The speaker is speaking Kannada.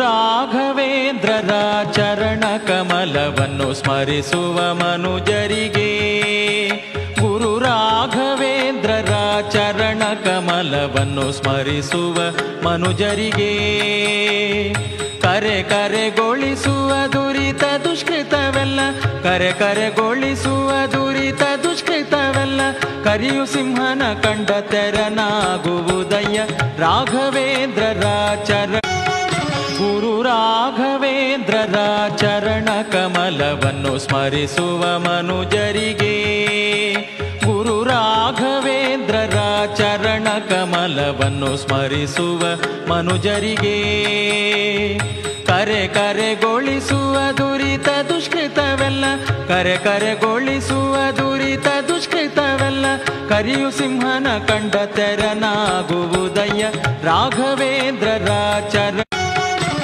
ರಾಘವೇಂದ್ರರ ಚರಣ ಕಮಲವನ್ನು ಸ್ಮರಿಸುವ ಮನುಜರಿಗೆ, ಗುರು ರಾಘವೇಂದ್ರರ ಚರಣ ಕಮಲವನ್ನು ಸ್ಮರಿಸುವ ಮನುಜರಿಗೆ, ಕರೆ ಕರೆಗೊಳಿಸುವ ದುರಿತ ದುಷ್ಕೃತವೆಲ್ಲ, ಕರೆ ಕರೆಗೊಳಿಸುವ ದುರಿತ ದುಷ್ಕೃತವೆಲ್ಲ, ಕರಿಯು ಸಿಂಹನ ಕಂಡ ತೆರನಾಗುವುದಯ್ಯ ರಾಘವೇಂದ್ರರ ಚರಣ. ಗುರು ರಾಘವೇಂದ್ರರ ಚರಣ ಕಮಲವನ್ನು ಸ್ಮರಿಸುವ ಮನುಜರಿಗೆ, ಗುರು ರಾಘವೇಂದ್ರರ ಚರಣ ಕಮಲವನ್ನು ಸ್ಮರಿಸುವ ಮನುಜರಿಗೆ, ಕರೆ ಕರೆಗೊಳಿಸುವ ದುರಿತ ದುಷ್ಕೃತವೆಲ್ಲ, ಕರೆ ಕರೆಗೊಳಿಸುವ ದುರಿತ ದುಷ್ಕೃತವೆಲ್ಲ, ಕರಿಯು ಸಿಂಹನ ಕಂಡ ತೆರನಾಗುವುದಯ್ಯ ರಾಘವೇಂದ್ರರ ಚರಣ.